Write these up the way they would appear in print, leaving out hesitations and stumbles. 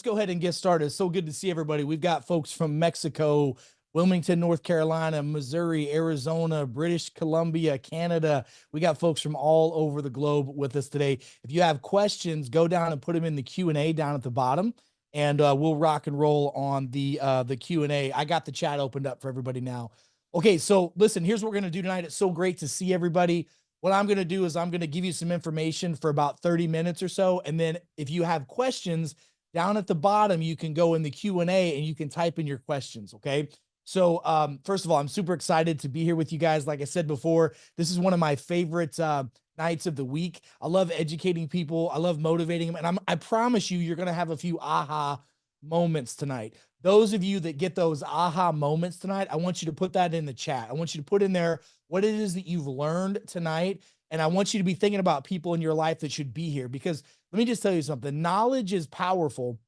go ahead and get started. It's so good to see everybody. We've got folks from Mexico, Wilmington, North Carolina, Missouri, Arizona, British Columbia, Canada. We got folks from all over the globe with us today. If you have questions, go down and put them in the Q&A down at the bottom, and we'll rock and roll on the Q&A. I got the chat opened up for everybody now. Okay, so listen, here's what we're going to do tonight. It's so great to see everybody. What I'm going to do is I'm going to give you some information for about 30 minutes or so, and then if you have questions, down at the bottom, you can go in the Q&A and you can type in your questions, okay? So first of all, I'm super excited to be here with you guys. Like I said before, this is one of my favorite nights of the week. I love educating people. I love motivating them. And I promise you, you're going to have a few aha moments tonight. Those of you that get those aha moments tonight, I want you to put that in the chat. I want you to put in there what it is that you've learned tonight. And I want you to be thinking about people in your life that should be here, because let me just tell you something. Knowledge is powerful,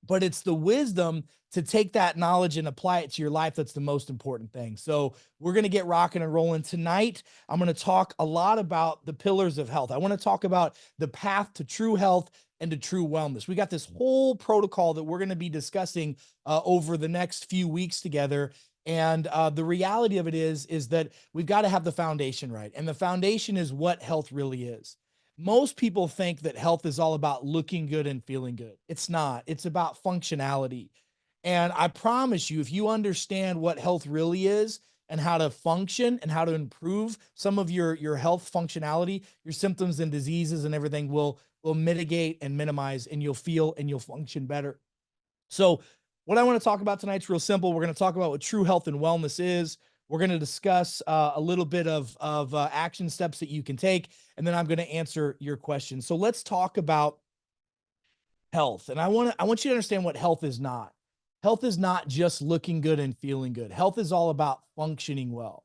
but it's the wisdom to take that knowledge and apply it to your life that's the most important thing. So we're going to get rocking and rolling tonight. I'm going to talk a lot about the pillars of health. I want to talk about the path to true health and to true wellness. We got this whole protocol that we're going to be discussing over the next few weeks together. And the reality of it is that we've got to have the foundation right. And the foundation is what health really is. Most people think that health is all about looking good and feeling good. It's not. It's about functionality. And I promise you, if you understand what health really is and how to function and how to improve some of your health functionality, your symptoms and diseases and everything will mitigate and minimize, and you'll feel and you'll function better. So what I want to talk about tonight is real simple. We're going to talk about what true health and wellness is. We're going to discuss a little bit of action steps that you can take, and then I'm going to answer your questions. So let's talk about health. And I want you to understand what health is not. Health is not just looking good and feeling good. Health is all about functioning well.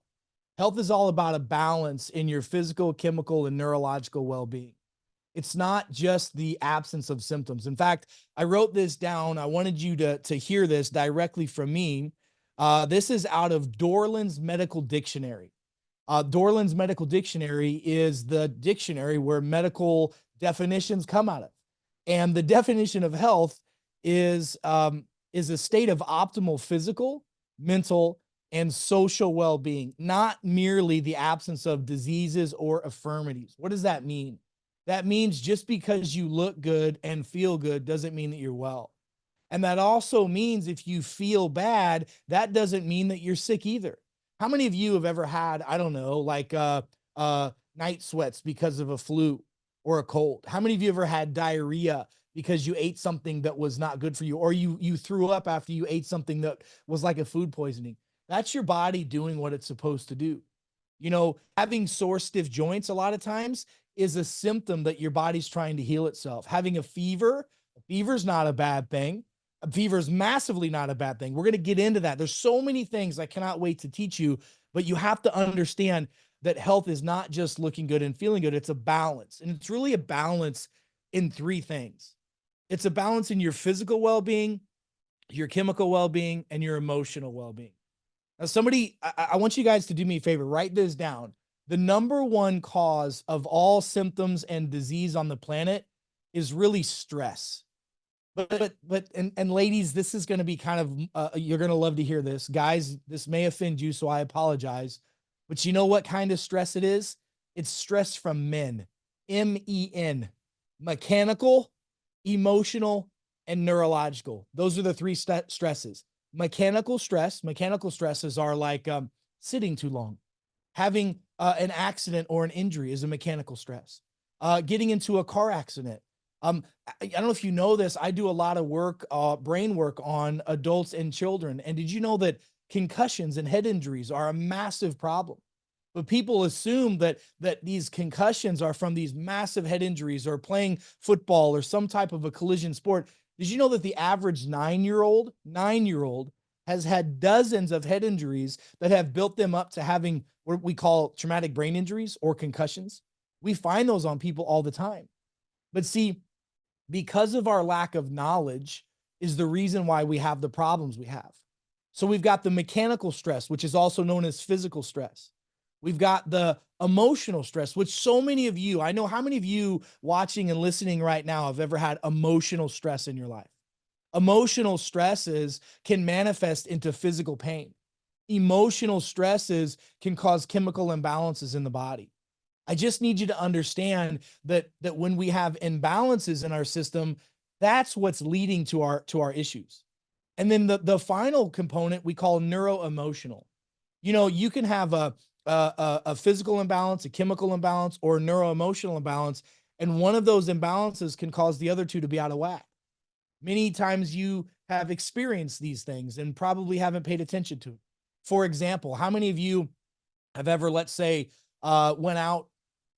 Health is all about a balance in your physical, chemical, and neurological well-being. It's not just the absence of symptoms. In fact, I wrote this down. I wanted you to hear this directly from me. This is out of Dorland's Medical Dictionary. Dorland's Medical Dictionary is the dictionary where medical definitions come out of. And the definition of health is a state of optimal physical, mental, and social well-being, not merely the absence of diseases or infirmities. What does that mean? That means just because you look good and feel good doesn't mean that you're well. And that also means if you feel bad, that doesn't mean that you're sick either. How many of you have ever had, I don't know, like night sweats because of a flu or a cold? How many of you ever had diarrhea because you ate something that was not good for you, or you threw up after you ate something that was like a food poisoning? That's your body doing what it's supposed to do. You know, having sore, stiff joints a lot of times is a symptom that your body's trying to heal itself. Having a fever's not a bad thing. A fever is massively not a bad thing. We're going to get into that. There's so many things I cannot wait to teach you, but you have to understand that health is not just looking good and feeling good. It's a balance. And it's really a balance in three things. It's a balance in your physical well-being, your chemical well-being, and your emotional well-being. Now, I want you guys to do me a favor, write this down. The number one cause of all symptoms and disease on the planet is really stress. But ladies, this is going to be kind of, you're going to love to hear this. Guys, this may offend you, so I apologize. But you know what kind of stress it is? It's stress from men. MEN. Mechanical, emotional, and neurological. Those are the three stresses. Mechanical stresses are like sitting too long. Having an accident or an injury is a mechanical stress. Getting into a car accident. I don't know if you know this. I do a lot of work, brain work on adults and children. And did you know that concussions and head injuries are a massive problem? But people assume that these concussions are from these massive head injuries or playing football or some type of a collision sport. Did you know that the average 9-year-old has had dozens of head injuries that have built them up to having what we call traumatic brain injuries or concussions? We find those on people all the time. But see, because of our lack of knowledge is the reason why we have the problems we have. So we've got the mechanical stress, which is also known as physical stress. We've got the emotional stress, which so many of you, I know how many of you watching and listening right now have ever had emotional stress in your life. Emotional stresses can manifest into physical pain. Emotional stresses can cause chemical imbalances in the body. I just need you to understand that when we have imbalances in our system, that's what's leading to our issues. And then the final component we call neuroemotional. You know, you can have a physical imbalance, a chemical imbalance, or a neuroemotional imbalance, and one of those imbalances can cause the other two to be out of whack. Many times you have experienced these things and probably haven't paid attention to it. For example, how many of you have ever, let's say, went out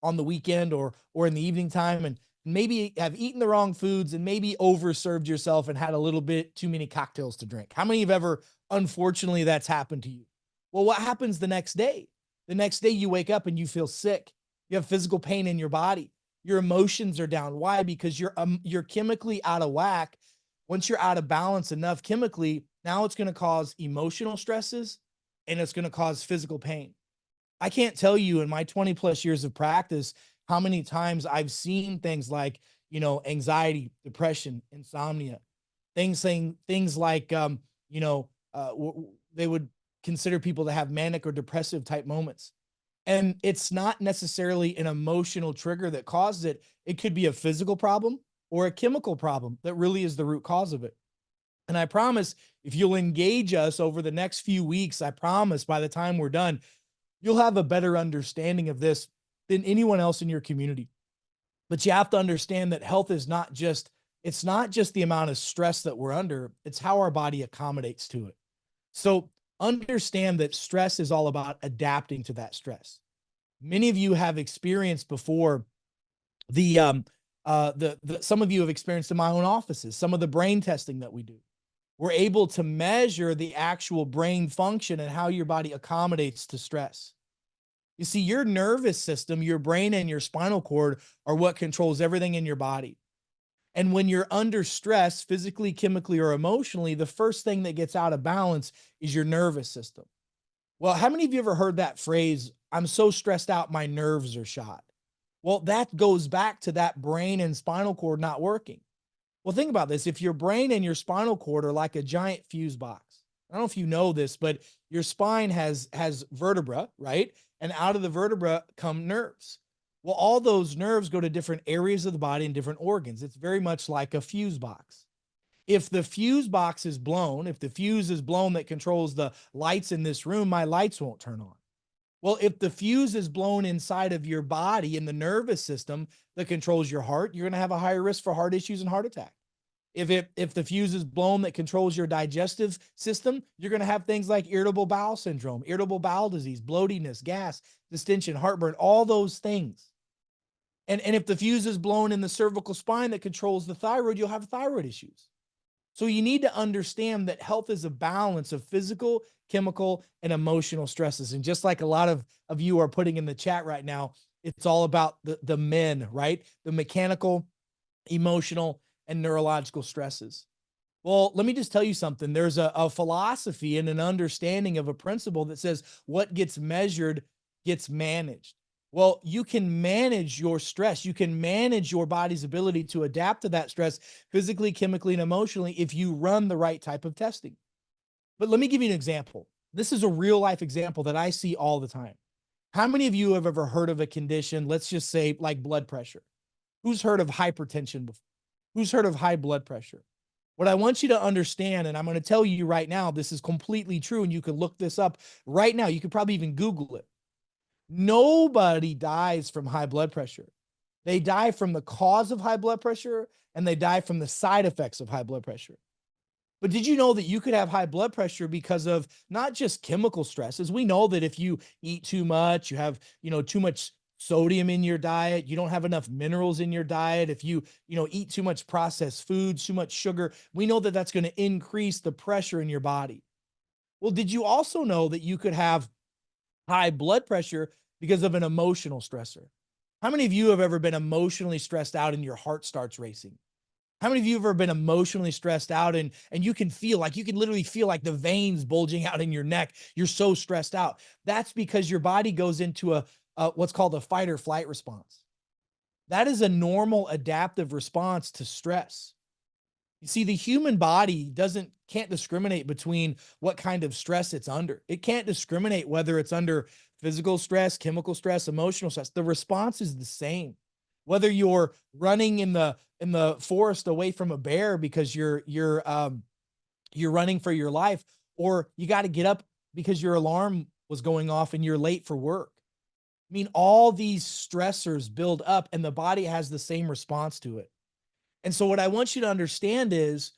on the weekend or in the evening time and maybe have eaten the wrong foods and maybe overserved yourself and had a little bit too many cocktails to drink? How many have ever, unfortunately, that's happened to you? Well, what happens the next day? The next day you wake up and you feel sick. You have physical pain in your body. Your emotions are down. Why? Because you're chemically out of whack. Once you're out of balance enough chemically, now it's going to cause emotional stresses and it's going to cause physical pain. I can't tell you in my 20 plus years of practice how many times I've seen things like, you know, anxiety, depression, insomnia, things like, you know, they would consider people to have manic or depressive type moments. And it's not necessarily an emotional trigger that causes it. It could be a physical problem or a chemical problem that really is the root cause of it. And I promise if you'll engage us over the next few weeks, I promise by the time we're done, you'll have a better understanding of this than anyone else in your community. But you have to understand that health is not just, it's not just the amount of stress that we're under, it's how our body accommodates to it. So understand that stress is all about adapting to that stress. Many of you have experienced before the some of you have experienced in my own offices, some of the brain testing that we do. We're able to measure the actual brain function and how your body accommodates to stress. You see, your nervous system, your brain and your spinal cord are what controls everything in your body. And when you're under stress, physically, chemically, or emotionally, the first thing that gets out of balance is your nervous system. Well, how many of you ever heard that phrase, I'm so stressed out, my nerves are shot? Well, that goes back to that brain and spinal cord not working. Well, think about this. If your brain and your spinal cord are like a giant fuse box, I don't know if you know this, but your spine has vertebra, right? And out of the vertebra come nerves. Well, all those nerves go to different areas of the body and different organs. It's very much like a fuse box. If the fuse box is blown, if the fuse is blown that controls the lights in this room, my lights won't turn on. Well, if the fuse is blown inside of your body in the nervous system that controls your heart, you're going to have a higher risk for heart issues and heart attack. If the fuse is blown that controls your digestive system, you're going to have things like irritable bowel syndrome, irritable bowel disease, bloatiness, gas, distension, heartburn, all those things. And if the fuse is blown in the cervical spine that controls the thyroid, you'll have thyroid issues. So you need to understand that health is a balance of physical, chemical, and emotional stresses. And just like a lot of you are putting in the chat right now, it's all about the men, right? The mechanical, emotional, and neurological stresses. Well, let me just tell you something. There's a philosophy and an understanding of a principle that says what gets measured gets managed. Well, you can manage your stress. You can manage your body's ability to adapt to that stress physically, chemically, and emotionally if you run the right type of testing. But let me give you an example. This is a real life example that I see all the time. How many of you have ever heard of a condition, let's just say like blood pressure? Who's heard of hypertension before? Who's heard of high blood pressure? What I want you to understand, and I'm going to tell you right now, this is completely true, and you can look this up right now. You could probably even Google it. Nobody dies from high blood pressure. They die from the cause of high blood pressure, and they die from the side effects of high blood pressure. But did you know that you could have high blood pressure because of not just chemical stresses? We know that if you eat too much, you have, too much sodium in your diet, you don't have enough minerals in your diet. If you, eat too much processed foods, too much sugar, we know that that's going to increase the pressure in your body. Well, did you also know that you could have high blood pressure because of an emotional stressor? How many of you have ever been emotionally stressed out and your heart starts racing? How many of you have ever been emotionally stressed out and you can literally feel like the veins bulging out in your neck? You're so stressed out. That's because your body goes into a what's called a fight or flight response. That is a normal adaptive response to stress. You see, the human body can't discriminate between what kind of stress it's under. It can't discriminate whether it's under physical stress, chemical stress, emotional stress. The response is the same. Whether you're running in the forest away from a bear because you're running for your life, or you got to get up because your alarm was going off and you're late for work. I mean, all these stressors build up and the body has the same response to it. And so what I want you to understand is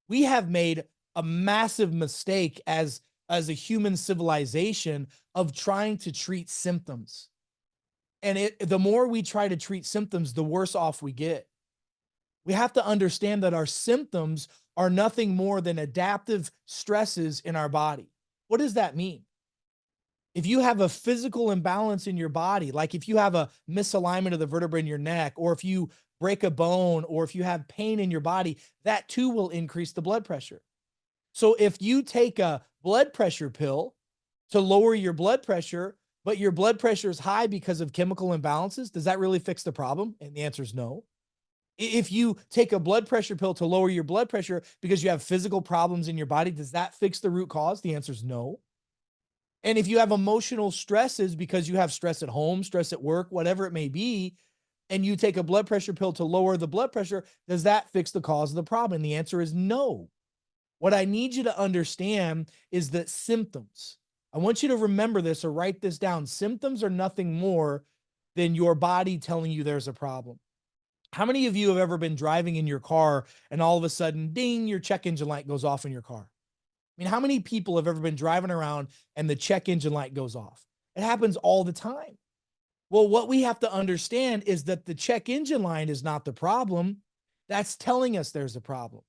we have made a massive mistake as a human civilization of trying to treat symptoms. And the more we try to treat symptoms, the worse off we get. We have to understand that our symptoms are nothing more than adaptive stresses in our body. What does that mean? If you have a physical imbalance in your body, like if you have a misalignment of the vertebrae in your neck, or if you break a bone, or if you have pain in your body, that too will increase the blood pressure. So if you take a blood pressure pill to lower your blood pressure, but your blood pressure is high because of chemical imbalances, does that really fix the problem? And the answer is no. If you take a blood pressure pill to lower your blood pressure because you have physical problems in your body, does that fix the root cause? The answer is no. And if you have emotional stresses because you have stress at home, stress at work, whatever it may be, and you take a blood pressure pill to lower the blood pressure, does that fix the cause of the problem? And the answer is no. What I need you to understand is that symptoms, I want you to remember this or write this down. Symptoms are nothing more than your body telling you there's a problem. How many of you have ever been driving in your car and all of a sudden, ding, your check engine light goes off in your car? I mean, how many people have ever been driving around and the check engine light goes off? It happens all the time. Well, what we have to understand is that the check engine light is not the problem. That's telling us there's a problem.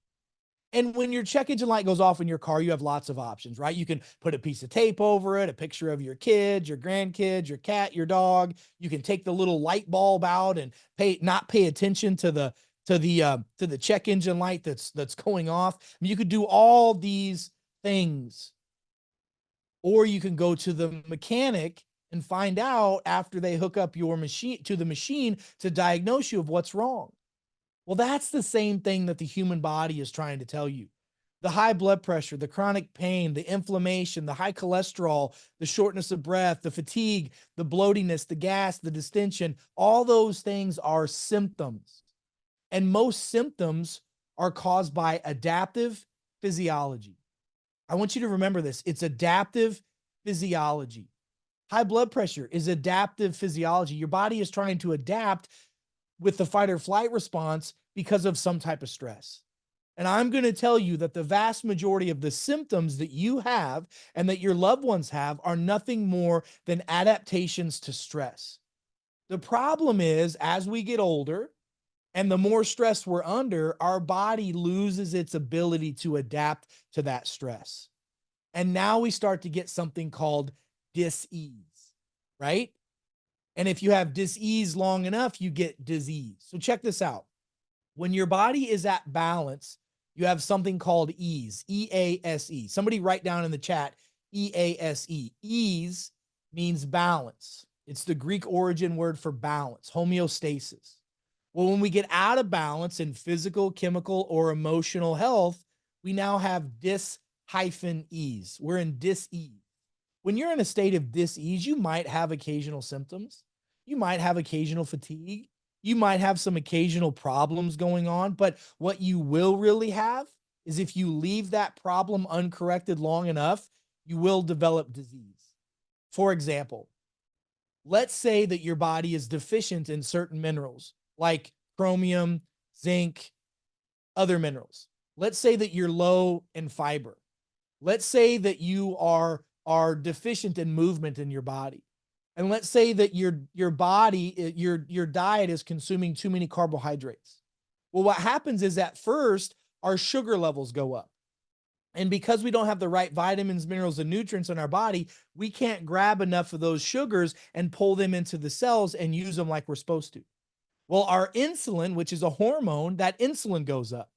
And when your check engine light goes off in your car, you have lots of options, right? You can put a piece of tape over it, a picture of your kids, your grandkids, your cat, your dog. You can take the little light bulb out and not pay attention to the check engine light that's going off. I mean, you could do all these things. Or you can go to the mechanic and find out after they hook up your machine to the machine to diagnose you of what's wrong. Well, that's the same thing that the human body is trying to tell you. The high blood pressure, the chronic pain, the inflammation, the high cholesterol, the shortness of breath, the fatigue, the bloatiness, the gas, the distension, all those things are symptoms. And most symptoms are caused by adaptive physiology. I want you to remember this. It's adaptive physiology. High blood pressure is adaptive physiology. Your body is trying to adapt with the fight or flight response because of some type of stress. And I'm going to tell you that the vast majority of the symptoms that you have and that your loved ones have are nothing more than adaptations to stress. The problem is, as we get older and the more stress we're under, our body loses its ability to adapt to that stress. And now we start to get something called dis-ease, right? And if you have dis-ease long enough, you get disease. So check this out. When your body is at balance, you have something called ease, E-A-S-E. Somebody write down in the chat, E-A-S-E. Ease means balance. It's the Greek origin word for balance, homeostasis. Well, when we get out of balance in physical, chemical, or emotional health, we now have dis-ease. We're in dis-ease. When you're in a state of dis-ease, you might have occasional symptoms. You might have occasional fatigue. You might have some occasional problems going on. But what you will really have is if you leave that problem uncorrected long enough, you will develop disease. For example, let's say that your body is deficient in certain minerals like chromium, zinc, other minerals. Let's say that you're low in fiber. Let's say that you are deficient in movement in your body. And let's say that your body, your diet is consuming too many carbohydrates. Well, what happens is at first our sugar levels go up. And because we don't have the right vitamins, minerals, and nutrients in our body, we can't grab enough of those sugars and pull them into the cells and use them like we're supposed to. Well, our insulin, which is a hormone, that insulin goes up.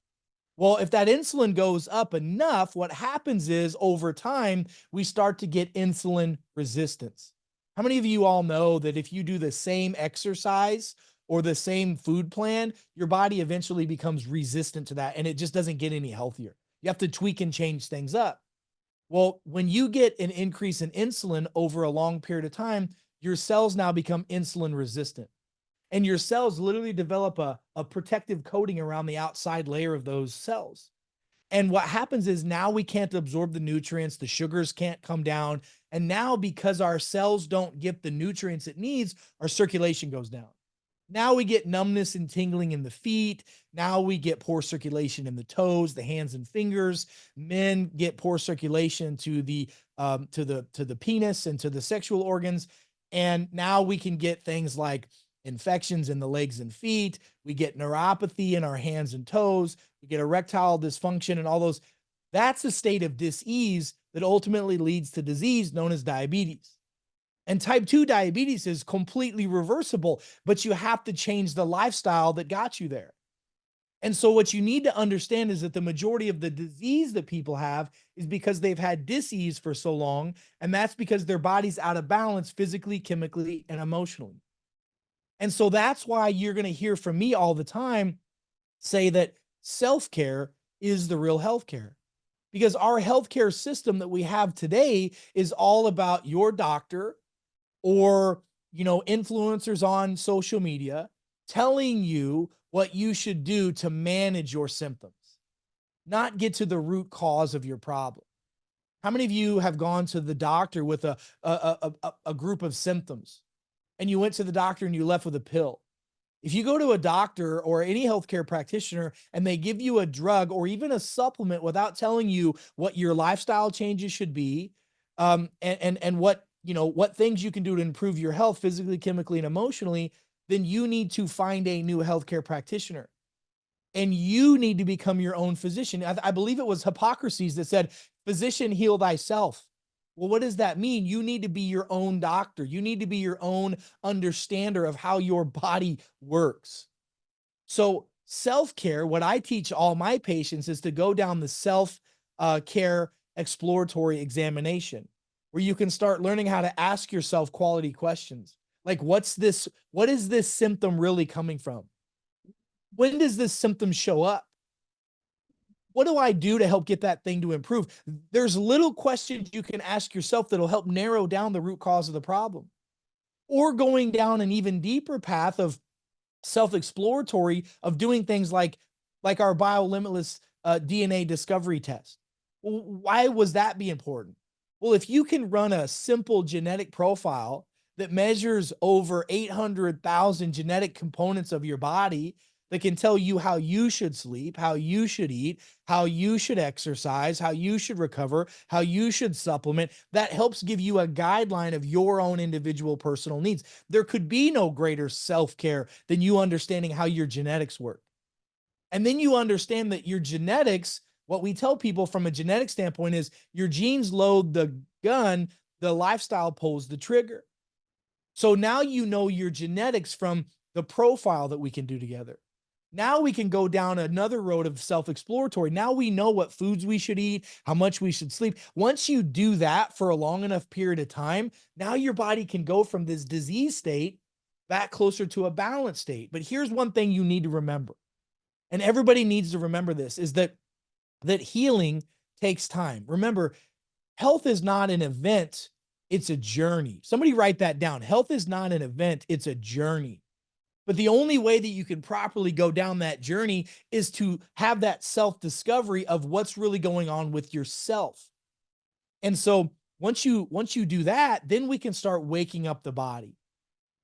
Well, if that insulin goes up enough, what happens is over time, we start to get insulin resistance. How many of you all know that if you do the same exercise or the same food plan, your body eventually becomes resistant to that and it just doesn't get any healthier. You have to tweak and change things up. Well, when you get an increase in insulin over a long period of time, your cells now become insulin resistant. And your cells literally develop a protective coating around the outside layer of those cells. And what happens is now we can't absorb the nutrients, the sugars can't come down. And now, because our cells don't get the nutrients it needs, our circulation goes down. Now we get numbness and tingling in the feet. Now we get poor circulation in the toes, the hands and fingers. Men get poor circulation to the penis and to the sexual organs. And now we can get things like infections in the legs and feet. We get neuropathy in our hands and toes. We get erectile dysfunction and all those. That's a state of dis-ease that ultimately leads to disease known as diabetes. And type 2 diabetes is completely reversible, but you have to change the lifestyle that got you there. And so what you need to understand is that the majority of the disease that people have is because they've had dis-ease for so long, and that's because their body's out of balance physically, chemically, and emotionally. And so that's why you're going to hear from me all the time say that self-care is the real healthcare. Because our healthcare system that we have today is all about your doctor or, influencers on social media telling you what you should do to manage your symptoms, not get to the root cause of your problem. How many of you have gone to the doctor with a group of symptoms and you went to the doctor and you left with a pill? If you go to a doctor or any healthcare practitioner and they give you a drug or even a supplement without telling you what your lifestyle changes should be, and what things you can do to improve your health physically, chemically, and emotionally, then you need to find a new healthcare practitioner. And you need to become your own physician. I believe it was Hippocrates that said, physician, heal thyself. Well, what does that mean? You need to be your own doctor. You need to be your own understander of how your body works. So self-care, what I teach all my patients is to go down the self-care exploratory examination, where you can start learning how to ask yourself quality questions. Like, what is this symptom really coming from? When does this symptom show up? What do I do to help get that thing to improve? There's little questions you can ask yourself that'll help narrow down the root cause of the problem. Or going down an even deeper path of self-exploratory of doing things like our biolimitless DNA discovery test. Well, why was that be important? Well, if you can run a simple genetic profile that measures over 800,000 genetic components of your body that can tell you how you should sleep, how you should eat, how you should exercise, how you should recover, how you should supplement, that helps give you a guideline of your own individual personal needs. There could be no greater self-care than you understanding how your genetics work. And then you understand that your genetics, what we tell people from a genetic standpoint is your genes load the gun, the lifestyle pulls the trigger. So now you know your genetics from the profile that we can do together. Now we can go down another road of self-exploratory. Now we know what foods we should eat, how much we should sleep. Once you do that for a long enough period of time, now your body can go from this disease state back closer to a balanced state. But here's one thing you need to remember, and everybody needs to remember this, is that healing takes time. Remember, health is not an event, it's a journey. Somebody write that down. Health is not an event, it's a journey. But the only way that you can properly go down that journey is to have that self-discovery of what's really going on with yourself. And so once you do that, then we can start waking up the body.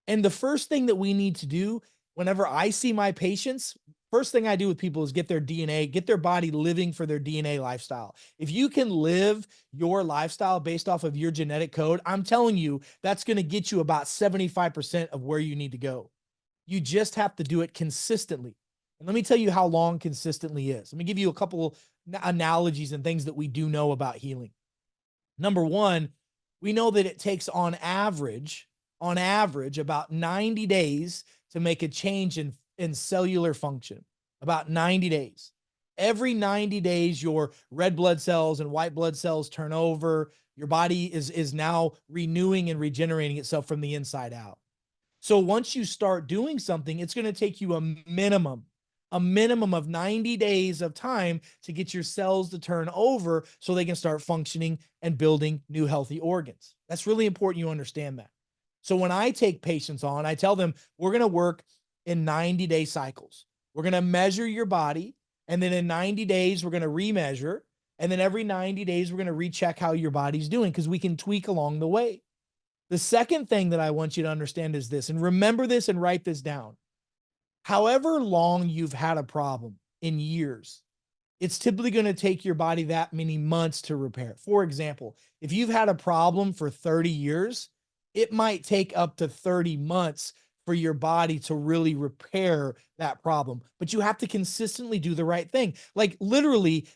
And the first thing that we need to do whenever I see my patients, first thing I do with people is get their DNA, get their body living for their DNA lifestyle. If you can live your lifestyle based off of your genetic code, I'm telling you, that's going to get you about 75% of where you need to go. You just have to do it consistently. And let me tell you how long consistently is. Let me give you a couple analogies and things that we do know about healing. Number one, we know that it takes on average, about 90 days to make a change in cellular function. About 90 days. Every 90 days, your red blood cells and white blood cells turn over. Your body is now renewing and regenerating itself from the inside out. So once you start doing something, it's going to take you a minimum of 90 days of time to get your cells to turn over so they can start functioning and building new healthy organs. That's really important you understand that. So when I take patients on, I tell them we're going to work in 90-day cycles. We're going to measure your body, and then in 90 days, we're going to remeasure. And then every 90 days, we're going to recheck how your body's doing because we can tweak along the way. The second thing that I want you to understand is this, and remember this and write this down. However long you've had a problem in years, it's typically going to take your body that many months to repair. For example, if you've had a problem for 30 years, it might take up to 30 months for your body to really repair that problem. But you have to consistently do the right thing. Like literally,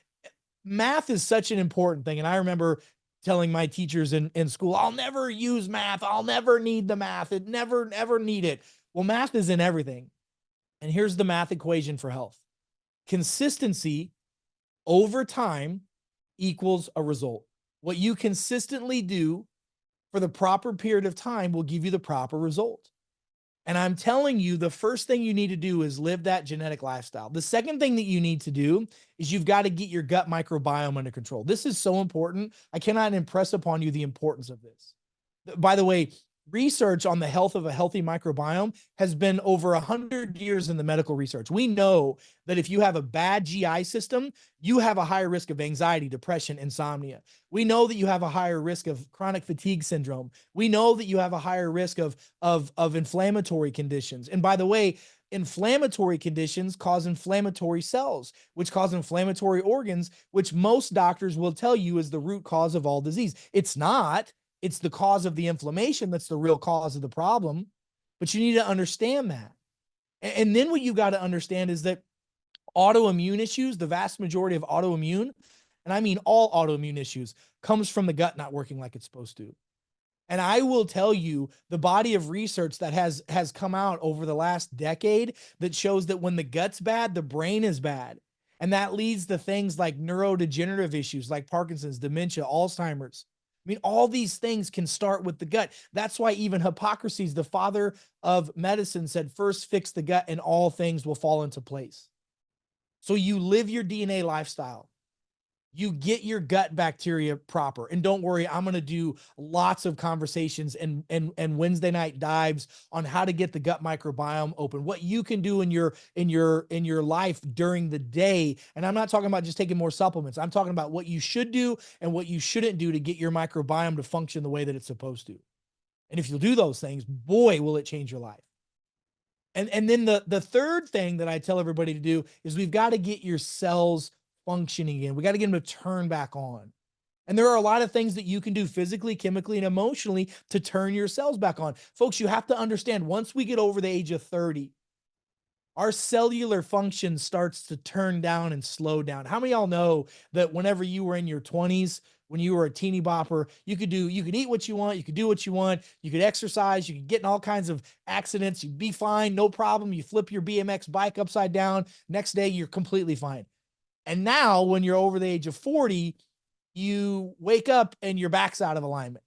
math is such an important thing. And I remember telling my teachers in school, I'll never use math. I'll never need the math. It never, ever need it. Well, math is in everything. And here's the math equation for health. Consistency over time equals a result. What you consistently do for the proper period of time will give you the proper result. And I'm telling you, the first thing you need to do is live that genetic lifestyle. The second thing that you need to do is you've got to get your gut microbiome under control. This is so important. I cannot impress upon you the importance of this. By the way, research on the health of a healthy microbiome has been over 100 years in the medical research. We know that if you have a bad GI system, you have a higher risk of anxiety, depression, insomnia. We know that you have a higher risk of chronic fatigue syndrome. We know that you have a higher risk of inflammatory conditions. And by the way, inflammatory conditions cause inflammatory cells, which cause inflammatory organs, which most doctors will tell you is the root cause of all disease. It's not. It's the cause of the inflammation that's the real cause of the problem. But you need to understand that. And then what you got to understand is that autoimmune issues, the vast majority of autoimmune, and I mean all autoimmune issues, comes from the gut not working like it's supposed to. And I will tell you the body of research that has come out over the last decade that shows that when the gut's bad, the brain is bad. And that leads to things like neurodegenerative issues like Parkinson's, dementia, Alzheimer's. I mean, all these things can start with the gut. That's why even Hippocrates, the father of medicine, said, first fix the gut and all things will fall into place. So you live your DNA lifestyle. You get your gut bacteria proper. And don't worry, I'm going to do lots of conversations and Wednesday night dives on how to get the gut microbiome open, what you can do in your life during the day. And I'm not talking about just taking more supplements. I'm talking about what you should do and what you shouldn't do to get your microbiome to function the way that it's supposed to. And if you'll do those things, boy, will it change your life. And then the third thing that I tell everybody to do is we've got to get your cells functioning again. We got to get them to turn back on. And there are a lot of things that you can do physically, chemically, and emotionally to turn your cells back on. Folks, you have to understand, once we get over the age of 30, our cellular function starts to turn down and slow down. How many of y'all know that whenever you were in your 20s, when you were a teeny bopper, you could eat what you want, you could do what you want, you could exercise, you could get in all kinds of accidents, you'd be fine, no problem. You flip your BMX bike upside down, next day you're completely fine. And now when you're over the age of 40, you wake up and your back's out of alignment,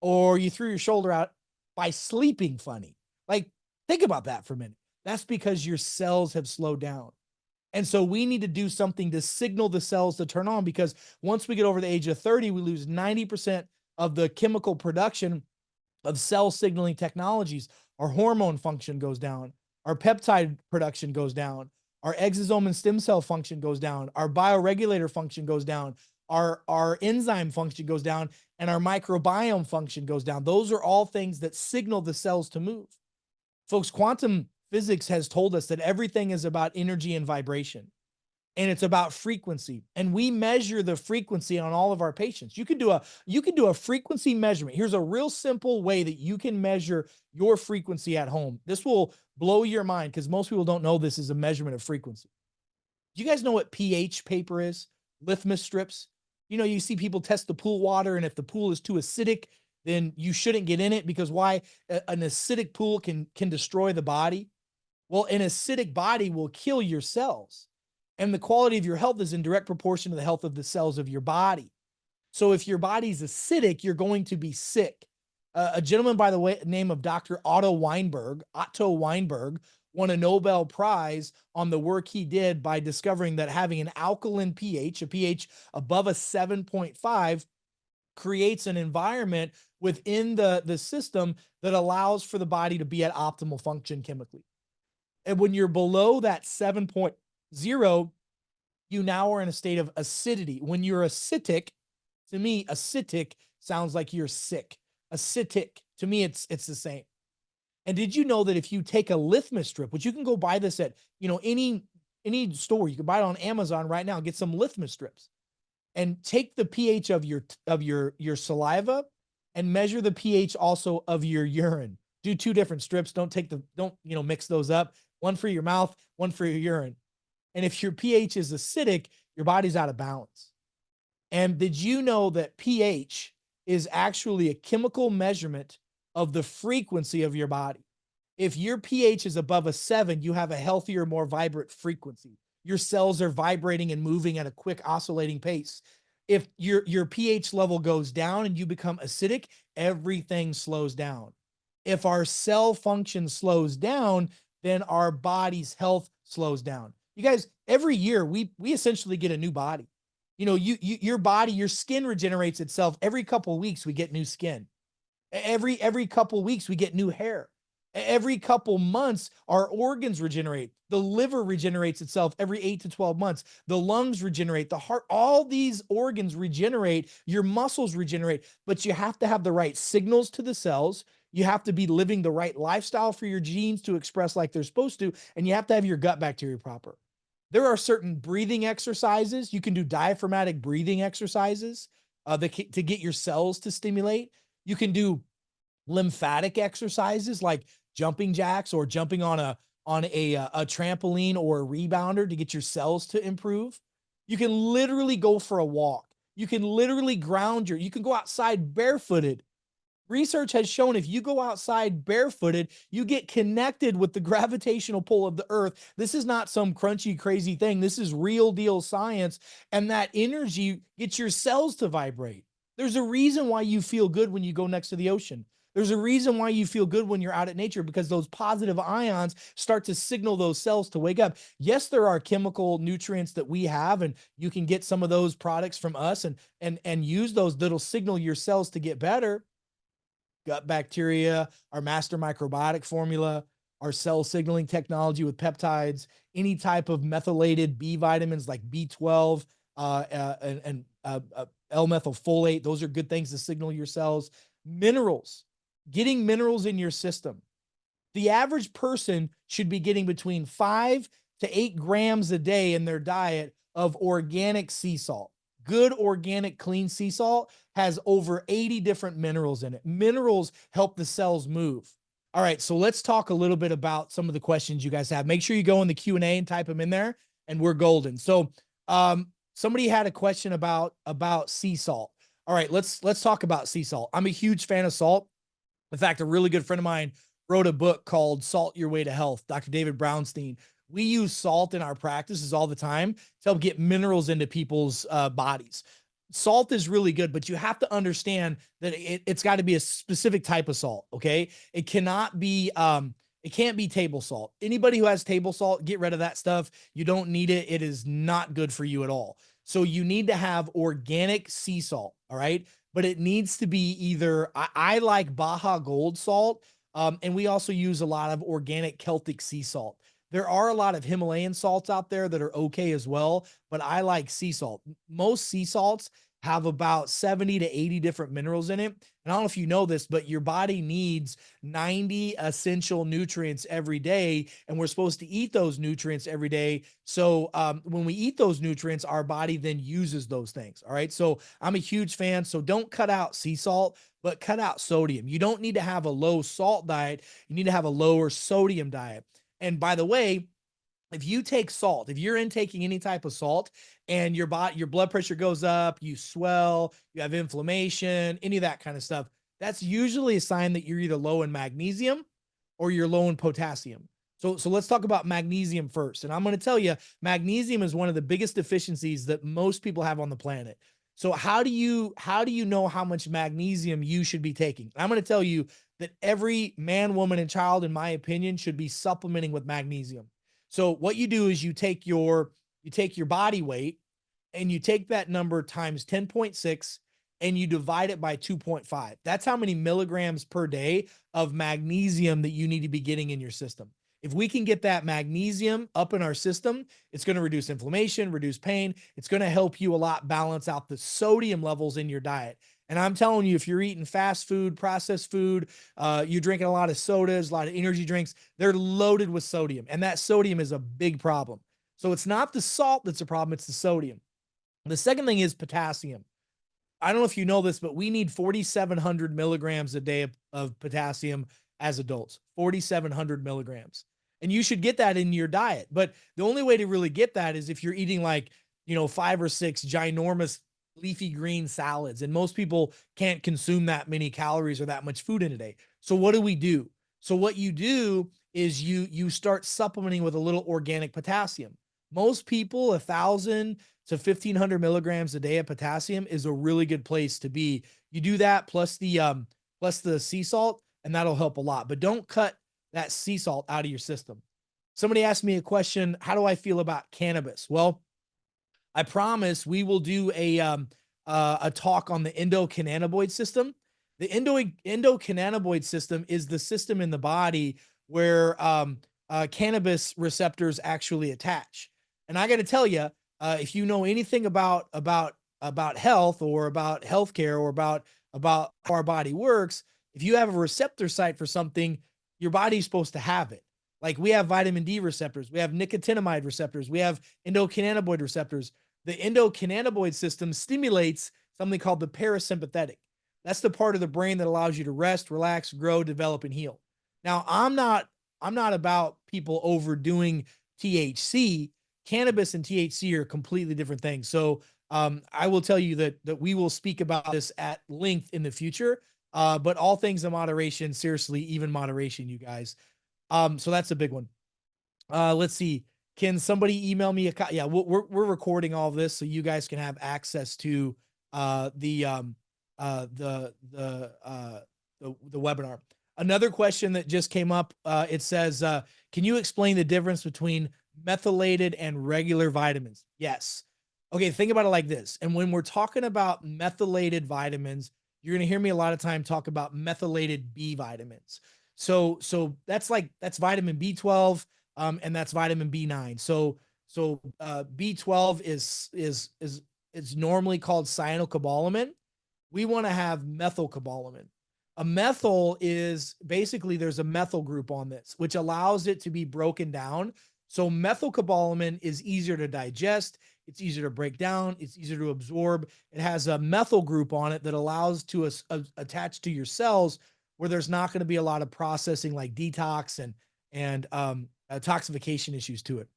or you threw your shoulder out by sleeping funny. Like, think about that for a minute. That's because your cells have slowed down. And so we need to do something to signal the cells to turn on, because once we get over the age of 30, we lose 90% of the chemical production of cell signaling technologies. Our hormone function goes down. Our peptide production goes down. Our exosome and stem cell function goes down. Our bioregulator function goes down. Our enzyme function goes down, and our microbiome function goes down. Those are all things that signal the cells to move. Folks, quantum physics has told us that everything is about energy and vibration, and it's about frequency. And we measure the frequency on all of our patients. You can do a frequency measurement. Here's a real simple way that you can measure your frequency at home. This will blow your mind, because most people don't know this is a measurement of frequency. Do you guys know what pH paper is? Litmus strips. You know, you see people test the pool water, and if the pool is too acidic, then you shouldn't get in it, because why? An acidic pool can destroy the body. Well, an acidic body will kill your cells. And the quality of your health is in direct proportion to the health of the cells of your body. So if your body's acidic, you're going to be sick. A gentleman by the way name of Dr. Otto Weinberg, won a Nobel Prize on the work he did by discovering that having an alkaline pH, a pH above a 7.5, creates an environment within the system that allows for the body to be at optimal function chemically. And when you're below that 7.0, you now are in a state of acidity. When you're acidic, to me, acidic sounds like you're sick. Acidic, to me, it's the same. And did you know that if you take a litmus strip, which you can go buy this at, any store, you can buy it on Amazon right now, get some litmus strips and take the pH of your saliva and measure the pH also of your urine. Do two different strips. Don't mix those up. One for your mouth, one for your urine. And if your pH is acidic, your body's out of balance. And did you know that pH is actually a chemical measurement of the frequency of your body? If your pH is above a 7, you have a healthier, more vibrant frequency. Your cells are vibrating and moving at a quick oscillating pace. If your pH level goes down and you become acidic, everything slows down. If our cell function slows down, then our body's health slows down. You guys, every year we essentially get a new body. Your body, your skin regenerates itself. Every couple of weeks we get new skin. Every couple of weeks we get new hair. Every couple months, our organs regenerate. The liver regenerates itself every 8 to 12 months. The lungs regenerate, the heart, all these organs regenerate, your muscles regenerate, but you have to have the right signals to the cells. You have to be living the right lifestyle for your genes to express like they're supposed to, and you have to have your gut bacteria proper. There are certain breathing exercises. You can do diaphragmatic breathing exercises to get your cells to stimulate. You can do lymphatic exercises like jumping jacks or jumping on a trampoline or a rebounder to get your cells to improve. You can literally go for a walk. You can literally you can go outside barefooted. Research has shown if you go outside barefooted, you get connected with the gravitational pull of the earth. This is not some crunchy, crazy thing. This is real deal science. And that energy gets your cells to vibrate. There's a reason why you feel good when you go next to the ocean. There's a reason why you feel good when you're out at nature, because those positive ions start to signal those cells to wake up. Yes, there are chemical nutrients that we have, and you can get some of those products from us and use those that'll signal your cells to get better. Gut bacteria, our master microbiotic formula, our cell signaling technology with peptides, any type of methylated B vitamins like B12 and L-methylfolate. Those are good things to signal your cells. Minerals, getting minerals in your system. The average person should be getting between 5 to 8 grams a day in their diet of organic sea salt. Good organic clean sea salt has over 80 different minerals in it. Minerals help the cells move. All right, so let's talk a little bit about some of the questions you guys have. Make sure you go in the Q&A and type them in there, and we're golden. So somebody had a question about sea salt. All right, let's talk about sea salt. I'm a huge fan of salt. In fact, a really good friend of mine wrote a book called Salt Your Way to Health, Dr. David Brownstein. We use salt in our practices all the time to help get minerals into people's bodies. Salt is really good, but you have to understand that it's got to be a specific type of salt. Okay. It cannot be, it can't be table salt. Anybody who has table salt, get rid of that stuff. You don't need it. It is not good for you at all. So you need to have organic sea salt. All right. But it needs to be either, I like Baja Gold salt. And we also use a lot of organic Celtic sea salt. There are a lot of Himalayan salts out there that are okay as well, but I like sea salt. Most sea salts have about 70 to 80 different minerals in it. And I don't know if you know this, but your body needs 90 essential nutrients every day, and we're supposed to eat those nutrients every day. So when we eat those nutrients, our body then uses those things. All right. So I'm a huge fan. So don't cut out sea salt, but cut out sodium. You don't need to have a low salt diet. You need to have a lower sodium diet. And by the way, if you take salt, if you're intaking any type of salt and your blood pressure goes up, you swell, you have inflammation, any of that kind of stuff, that's usually a sign that you're either low in magnesium or you're low in potassium. So let's talk about magnesium first. And I'm going to tell you, magnesium is one of the biggest deficiencies that most people have on the planet. So how do you know how much magnesium you should be taking? I'm going to tell you that every man, woman, and child, in my opinion, should be supplementing with magnesium. So what you do is you take your body weight and you take that number times 10.6 and you divide it by 2.5. That's how many milligrams per day of magnesium that you need to be getting in your system. If we can get that magnesium up in our system, it's going to reduce inflammation, reduce pain. It's going to help you a lot balance out the sodium levels in your diet. And I'm telling you, if you're eating fast food, processed food, you're drinking a lot of sodas, a lot of energy drinks, they're loaded with sodium. And that sodium is a big problem. So it's not the salt that's a problem, it's the sodium. The second thing is potassium. I don't know if you know this, but we need 4,700 milligrams a day of potassium as adults. 4,700 milligrams. And you should get that in your diet. But the only way to really get that is if you're eating like, 5 or 6 ginormous leafy green salads. And most people can't consume that many calories or that much food in a day. So what do we do? So what you do is you start supplementing with a little organic potassium. Most people, 1,000 to 1,500 milligrams a day of potassium is a really good place to be. You do that plus the sea salt, and that'll help a lot. But don't cut that sea salt out of your system. Somebody asked me a question: how do I feel about cannabis? Well, I promise we will do a talk on the endocannabinoid system. The endocannabinoid system is the system in the body where cannabis receptors actually attach. And I got to tell you, if you know anything about health or about healthcare or about how our body works, if you have a receptor site for something, your body's supposed to have it. Like we have vitamin D receptors, we have nicotinamide receptors, we have endocannabinoid receptors. The endocannabinoid system stimulates something called the parasympathetic. That's the part of the brain that allows you to rest, relax, grow, develop, and heal. Now, I'm not about people overdoing THC. Cannabis and THC are completely different things. So I will tell you that we will speak about this at length in the future. But all things in moderation, seriously, even moderation, you guys. So that's a big one. Let's see. Can somebody email me yeah, we're recording all of this so you guys can have access to the webinar. Another question that just came up, it says, can you explain the difference between methylated and regular vitamins? Yes. Okay, think about it like this. And when we're talking about methylated vitamins, you're going to hear me a lot of time talk about methylated B vitamins. So that's vitamin B12, and that's vitamin B9. So B12 is normally called cyanocobalamin. We want to have methylcobalamin. A methyl is basically there's a methyl group on this, which allows it to be broken down. So methylcobalamin is easier to digest. It's easier to break down. It's easier to absorb. It has a methyl group on it that allows to attach to your cells where there's not going to be a lot of processing like detox and toxification issues to it.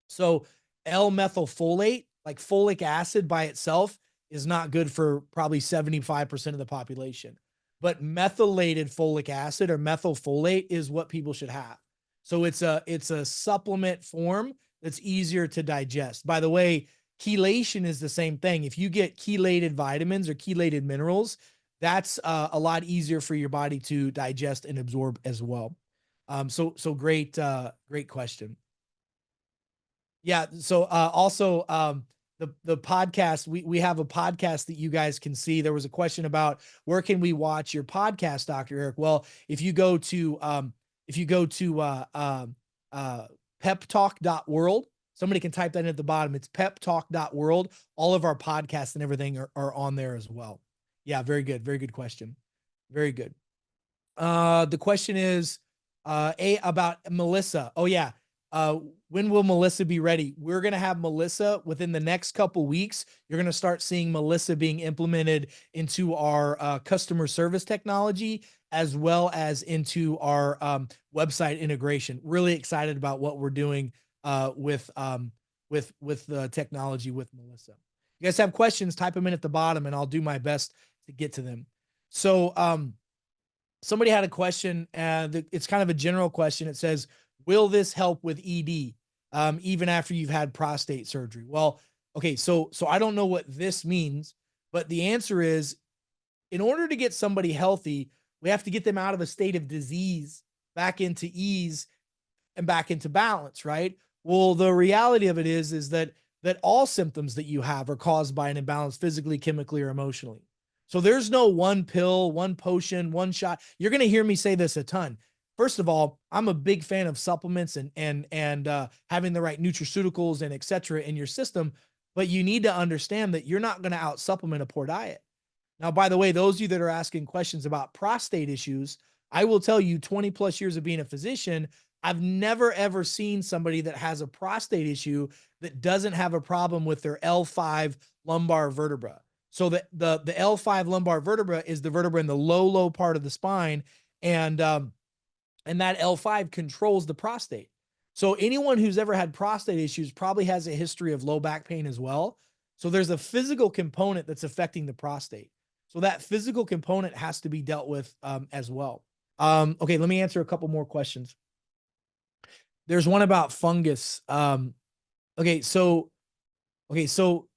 So L-methylfolate, like folic acid by itself, is not good for probably 75% of the population. But methylated folic acid or methylfolate is what people should have. So it's a supplement form that's easier to digest. By the way, chelation is the same thing. If you get chelated vitamins or chelated minerals, that's a lot easier for your body to digest and absorb as well. So great question. Yeah. So also the podcast, we have a podcast that you guys can see. There was a question about where can we watch your podcast, Dr. Eric? Well, if you go to peptalk.world, somebody can type that in at the bottom. It's peptalk.world. All of our podcasts and everything are on there as well. Yeah, very good. Very good question. Very good. The question is about Melissa. Oh yeah. When will Melissa be ready? We're going to have Melissa within the next couple weeks. You're going to start seeing Melissa being implemented into our customer service technology as well as into our website integration. Really excited about what we're doing with the technology with Melissa. If you guys have questions, type them in at the bottom and I'll do my best to get to them. So somebody had a question, and it's kind of a general question. It says, will this help with ED even after you've had prostate surgery? Well, okay, so I don't know what this means, But the answer is, in order to get somebody healthy, we have to get them out of a state of disease back into ease and back into balance, right? Well, the reality of it is that all symptoms that you have are caused by an imbalance physically, chemically, or emotionally. So there's no one pill, one potion, one shot. You're going to hear me say this a ton. First of all, I'm a big fan of supplements and having the right nutraceuticals and et cetera in your system, but you need to understand that you're not going to out supplement a poor diet. Now, by the way, those of you that are asking questions about prostate issues, I will tell you 20 plus years of being a physician, I've never ever seen somebody that has a prostate issue that doesn't have a problem with their L5 lumbar vertebra. So the L5 lumbar vertebra is the vertebra in the low part of the spine, and and that L5 controls the prostate. So anyone who's ever had prostate issues probably has a history of low back pain as well. So there's a physical component that's affecting the prostate. So that physical component has to be dealt with as well. Okay, let me answer a couple more questions. There's one about fungus. Okay, so okay, so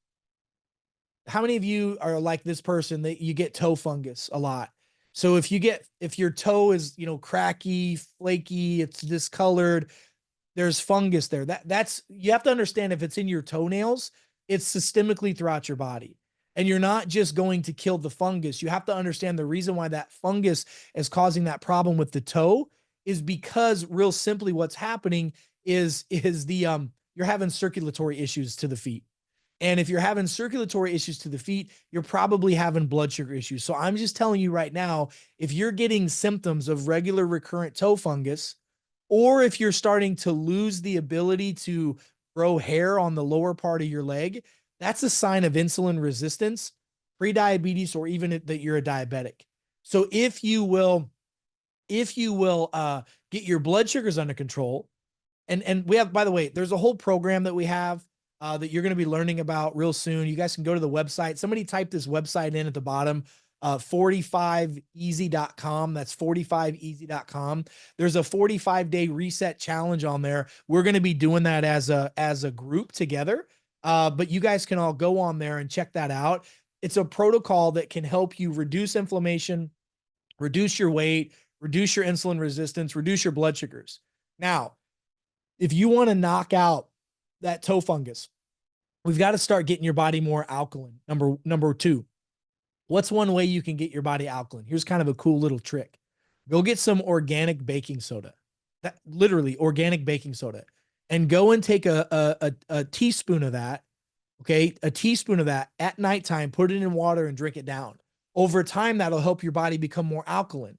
how many of you are like this person that you get toe fungus a lot? So if your toe is, cracky, flaky, it's discolored, there's fungus there. That's you have to understand, if it's in your toenails, it's systemically throughout your body. And you're not just going to kill the fungus. You have to understand the reason why that fungus is causing that problem with the toe is because, real simply, what's happening is you're having circulatory issues to the feet. And if you're having circulatory issues to the feet, you're probably having blood sugar issues. So I'm just telling you right now, if you're getting symptoms of regular recurrent toe fungus, or if you're starting to lose the ability to grow hair on the lower part of your leg, that's a sign of insulin resistance, prediabetes, or even that you're a diabetic. So if you will get your blood sugars under control, and we have, by the way, there's a whole program that we have that you're going to be learning about real soon. You guys can go to the website. Somebody type this website in at the bottom, 45easy.com. That's 45easy.com. There's a 45-day reset challenge on there. We're going to be doing that as a group together. But you guys can all go on there and check that out. It's a protocol that can help you reduce inflammation, reduce your weight, reduce your insulin resistance, reduce your blood sugars. Now, if you want to knock out that toe fungus, we've got to start getting your body more alkaline. Number two, what's one way you can get your body alkaline? Here's kind of a cool little trick. Go get some organic baking soda, that literally organic baking soda, and go and take a teaspoon of that. Okay. A teaspoon of that at nighttime, put it in water and drink it down. Over time, that'll help your body become more alkaline.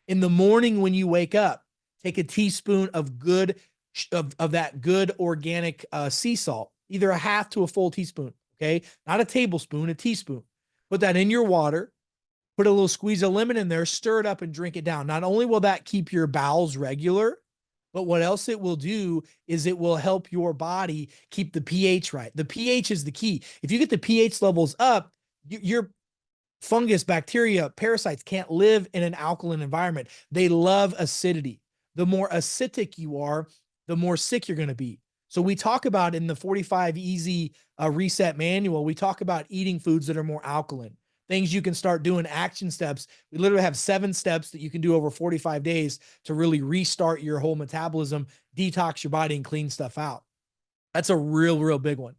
In the morning, when you wake up, take a teaspoon of that good organic sea salt, either a half to a full teaspoon. Okay. Not a tablespoon, a teaspoon. Put that in your water, put a little squeeze of lemon in there, stir it up and drink it down. Not only will that keep your bowels regular, but what else it will do is it will help your body keep the pH right. The pH is the key. If you get the pH levels up, your fungus, bacteria, parasites can't live in an alkaline environment. They love acidity. The more acidic you are, the more sick you're going to be. So we talk about in the 45 Easy Reset Manual, we talk about eating foods that are more alkaline, things you can start doing, action steps. We literally have 7 steps that you can do over 45 days to really restart your whole metabolism, detox your body, and clean stuff out. That's a real big one.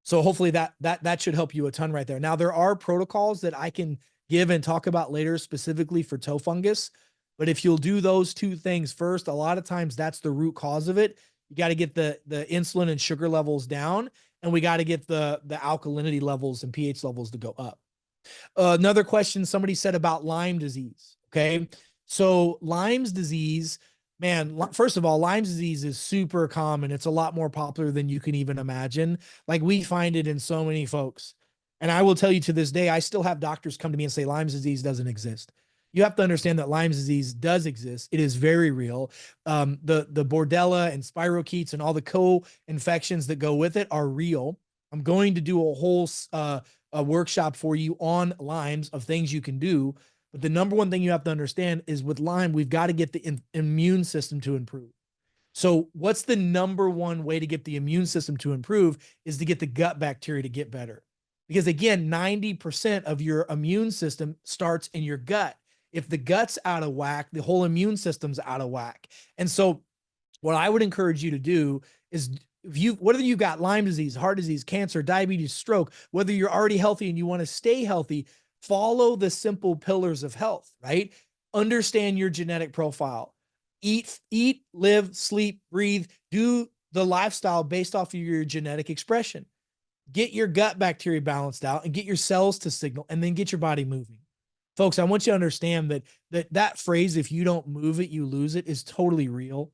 So hopefully that should help you a ton right there. Now, there are protocols that I can give and talk about later specifically for toe fungus. But if you'll do those 2 things first, a lot of times that's the root cause of it. You got to get the insulin and sugar levels down, and we got to get the alkalinity levels and pH levels to go up. Another question somebody said about Lyme disease. Okay. So Lyme's disease, man, first of all, Lyme's disease is super common. It's a lot more popular than you can even imagine. Like, we find it in so many folks. And I will tell you, to this day, I still have doctors come to me and say Lyme's disease doesn't exist. You have to understand that Lyme's disease does exist. It is very real. The Bordella and spirochetes and all the co-infections that go with it are real. I'm going to do a whole a workshop for you on Lyme's of things you can do. But the number one thing you have to understand is, with Lyme, we've got to get the immune system to improve. So what's the number one way to get the immune system to improve is to get the gut bacteria to get better. Because again, 90% of your immune system starts in your gut. If the gut's out of whack, the whole immune system's out of whack. And so what I would encourage you to do is, if you, whether you've got Lyme disease, heart disease, cancer, diabetes, stroke, whether you're already healthy and you want to stay healthy, follow the simple pillars of health, right? Understand your genetic profile. Eat, live, sleep, breathe, do the lifestyle based off of your genetic expression. Get your gut bacteria balanced out and get your cells to signal, and then get your body moving. Folks, I want you to understand that phrase, if you don't move it, you lose it, is totally real.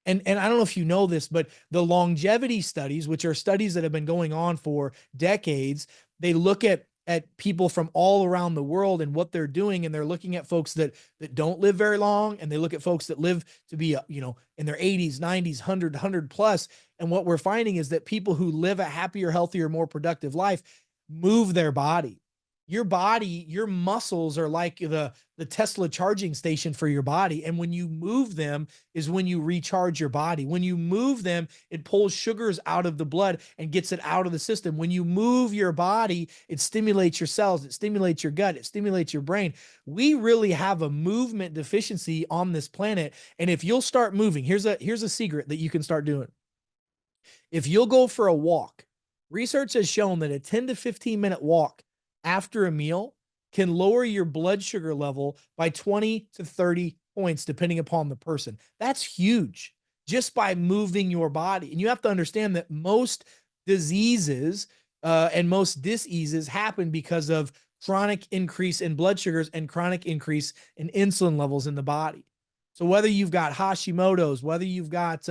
And I don't know if you know this, but the longevity studies, which are studies that have been going on for decades, they look at people from all around the world and what they're doing, and they're looking at folks that don't live very long, and they look at folks that live to be in their 80s, 90s, 100 plus. And what we're finding is that people who live a happier, healthier, more productive life move their body. Your body, your muscles are like the Tesla charging station for your body. And when you move them is when you recharge your body. When you move them, it pulls sugars out of the blood and gets it out of the system. When you move your body, it stimulates your cells, it stimulates your gut, it stimulates your brain. We really have a movement deficiency on this planet. And if you'll start moving, here's a secret that you can start doing. If you'll go for a walk, research has shown that a 10 to 15-minute walk after a meal can lower your blood sugar level by 20 to 30 points, depending upon the person. That's huge, just by moving your body. And you have to understand that most diseases and most diseases happen because of chronic increase in blood sugars and chronic increase in insulin levels in the body. So whether you've got Hashimoto's, whether you've got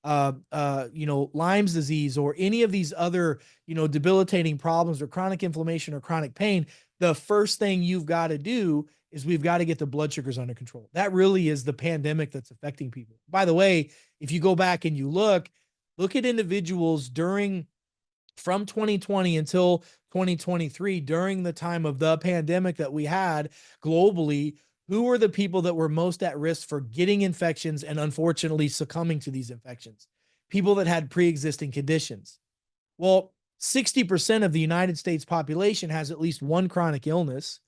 Lyme's disease, or any of these other, debilitating problems or chronic inflammation or chronic pain, the first thing you've got to do is we've got to get the blood sugars under control. That really is the pandemic that's affecting people. By the way, if you go back and you look at individuals from 2020 until 2023, during the time of the pandemic that we had globally, who were the people that were most at risk for getting infections and unfortunately succumbing to these infections? People that had pre-existing conditions. Well, 60% of the United States population has at least one chronic illness.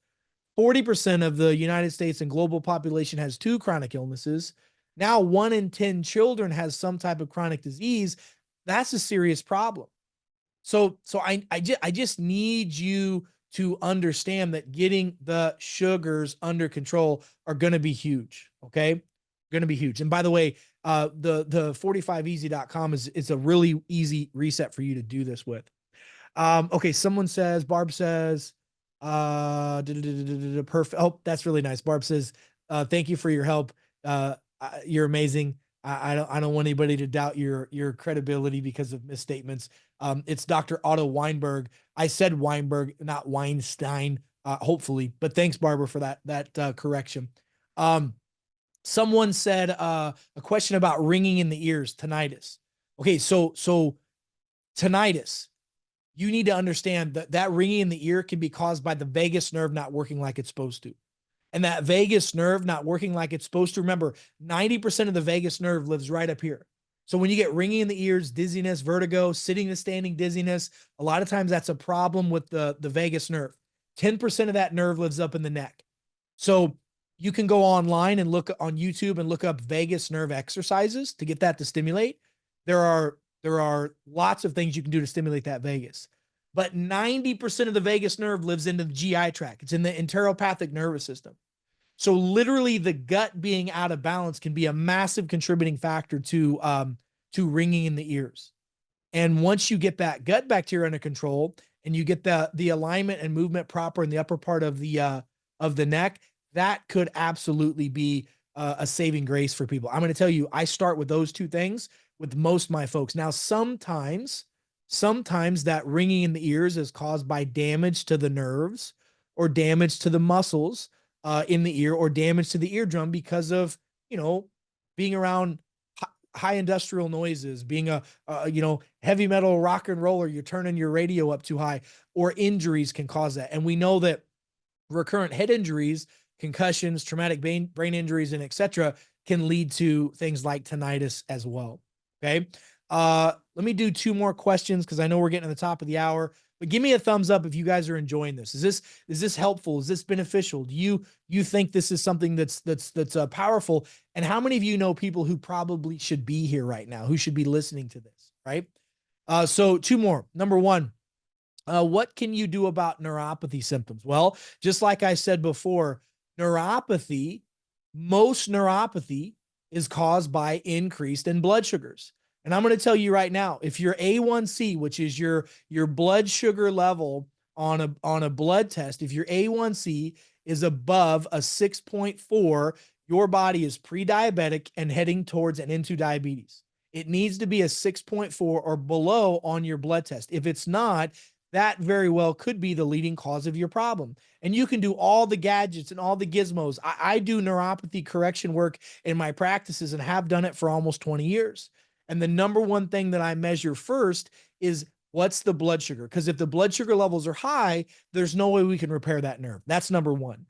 40% of the United States and global population has two chronic illnesses. Now 1 in 10 children has some type of chronic disease. That's a serious problem. So I just need you to understand that getting the sugars under control are going to be huge. Okay. Going to be huge. And by the way, the 45easy.com is a really easy reset for you to do this with. Okay. Barb says, perfect. Oh, that's really nice. Barb says, thank you for your help. You're amazing. I don't want anybody to doubt your credibility because of misstatements. It's Dr. Otto Weinberg. I said Weinberg, not Weinstein, hopefully, but thanks, Barbara, for that correction. Someone said a question about ringing in the ears, tinnitus. Okay, so tinnitus, you need to understand that ringing in the ear can be caused by the vagus nerve not working like it's supposed to. And that vagus nerve not working like it's supposed to, remember, 90% of the vagus nerve lives right up here. So when you get ringing in the ears, dizziness, vertigo, sitting to standing dizziness, a lot of times that's a problem with the vagus nerve. 10% of that nerve lives up in the neck. So you can go online and look on YouTube and look up vagus nerve exercises to get that to stimulate. There are lots of things you can do to stimulate that vagus. But 90% of the vagus nerve lives in the GI tract. It's in the enteropathic nervous system. So literally the gut being out of balance can be a massive contributing factor to ringing in the ears. And once you get that gut bacteria under control and you get the alignment and movement proper in the upper part of the neck, that could absolutely be a saving grace for people. I'm going to tell you, I start with those two things with most of my folks. Now, sometimes that ringing in the ears is caused by damage to the nerves or damage to the muscles in the ear, or damage to the eardrum because of, being around high industrial noises, being a heavy metal rock and roller, you're turning your radio up too high, or injuries can cause that. And we know that recurrent head injuries, concussions, traumatic brain injuries, and etc. can lead to things like tinnitus as well. Okay. Let me do two more questions because I know we're getting to the top of the hour. But give me a thumbs up if you guys are enjoying this. Is this helpful? Is this beneficial? Do you think this is something that's powerful? And how many of you know people who probably should be here right now, who should be listening to this, right? So two more. Number one, what can you do about neuropathy symptoms? Well, just like I said before, neuropathy, most neuropathy is caused by increased in blood sugars. And I'm going to tell you right now, if your A1C, which is your blood sugar level on a blood test, if your A1C is above a 6.4, your body is pre-diabetic and heading towards and into diabetes. It needs to be a 6.4 or below on your blood test. If it's not, that very well could be the leading cause of your problem. And you can do all the gadgets and all the gizmos. I do neuropathy correction work in my practices and have done it for almost 20 years. And the number one thing that I measure first is what's the blood sugar? Because if the blood sugar levels are high, there's no way we can repair that nerve. That's number one.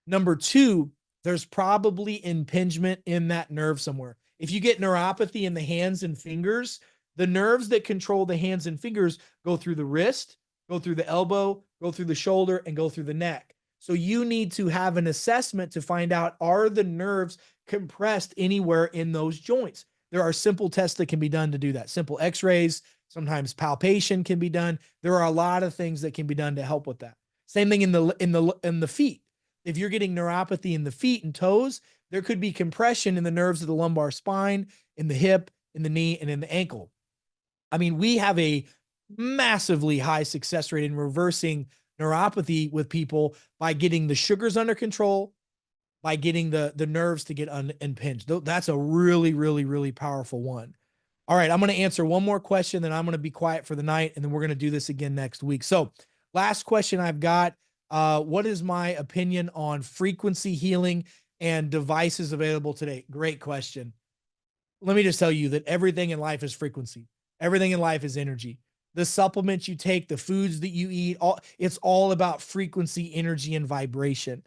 Number two, there's probably impingement in that nerve somewhere. If you get neuropathy in the hands and fingers, the nerves that control the hands and fingers go through the wrist, go through the elbow, go through the shoulder, and go through the neck. So you need to have an assessment to find out, are the nerves compressed anywhere in those joints? There are simple tests that can be done to do that. Simple x-rays, sometimes palpation can be done. There are a lot of things that can be done to help with that. Same thing in the feet. If you're getting neuropathy in the feet and toes, there could be compression in the nerves of the lumbar spine, in the hip, in the knee, and in the ankle. I mean, we have a massively high success rate in reversing neuropathy with people by getting the sugars under control, by getting the nerves to get impinged. That's a really, really, really powerful one. All right, I'm going to answer one more question, then I'm going to be quiet for the night, and then we're going to do this again next week. So last question I've got, what is my opinion on frequency healing and devices available today? Great question. Let me just tell you that everything in life is frequency. Everything in life is energy. The supplements you take, the foods that you eat, it's all about frequency, energy, and vibration.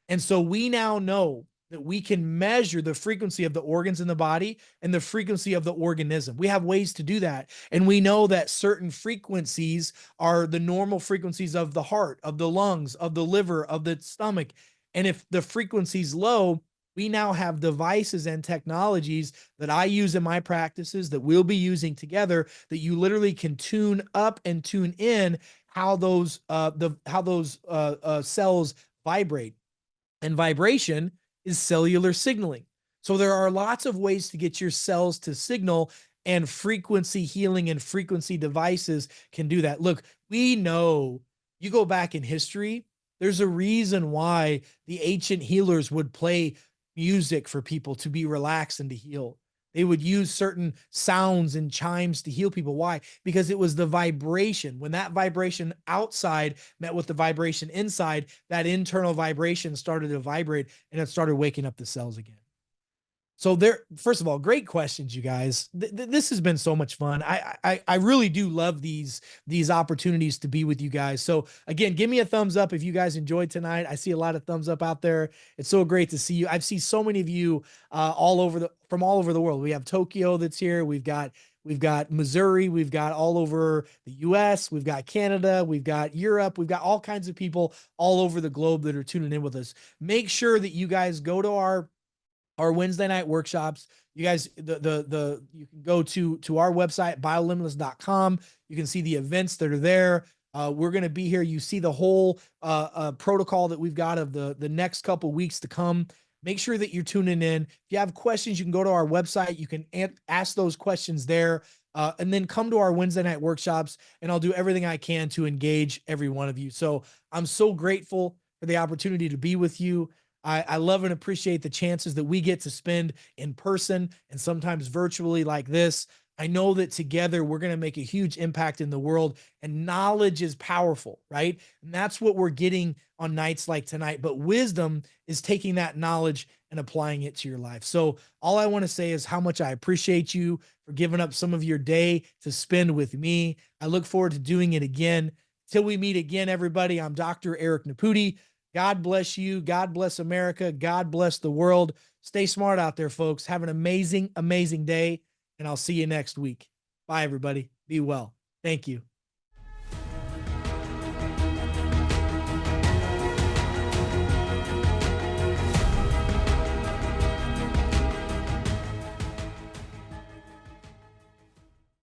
And so we now know that we can measure the frequency of the organs in the body and the frequency of the organism. We have ways to do that. And we know that certain frequencies are the normal frequencies of the heart, of the lungs, of the liver, of the stomach. And if the frequency's low, we now have devices and technologies that I use in my practices that we'll be using together that you literally can tune up and tune in how those cells vibrate. And vibration is cellular signaling. So there are lots of ways to get your cells to signal, and frequency healing and frequency devices can do that. Look, we know, you go back in history, there's a reason why the ancient healers would play music for people to be relaxed and to heal. They would use certain sounds and chimes to heal people. Why? Because it was the vibration. When that vibration outside met with the vibration inside, that internal vibration started to vibrate and it started waking up the cells again. So there, first of all, great questions, you guys. This has been so much fun. I really do love these opportunities to be with you guys. So again, give me a thumbs up if you guys enjoyed tonight. I see a lot of thumbs up out there. It's so great to see you. I've seen so many of you from all over the world. We have Tokyo that's here. We've got Missouri. We've got all over the US. We've got Canada. We've got Europe. We've got all kinds of people all over the globe that are tuning in with us. Make sure that you guys go to our Wednesday night workshops. You guys, you can go to our website, biolimitless.com. You can see the events that are there. We're going to be here. You see the whole protocol that we've got of the next couple weeks to come. Make sure that you're tuning in. If you have questions, you can go to our website. You can ask those questions there. And then come to our Wednesday night workshops, and I'll do everything I can to engage every one of you. So I'm so grateful for the opportunity to be with you. I love and appreciate the chances that we get to spend in person and sometimes virtually like this. I know that together we're going to make a huge impact in the world, and knowledge is powerful, right? And that's what we're getting on nights like tonight. But wisdom is taking that knowledge and applying it to your life. So all I want to say is how much I appreciate you for giving up some of your day to spend with me. I look forward to doing it again. Till we meet again, everybody, I'm Dr. Eric Naputi. God bless you. God bless America. God bless the world. Stay smart out there, folks. Have an amazing, amazing day, and I'll see you next week. Bye, everybody. Be well. Thank you.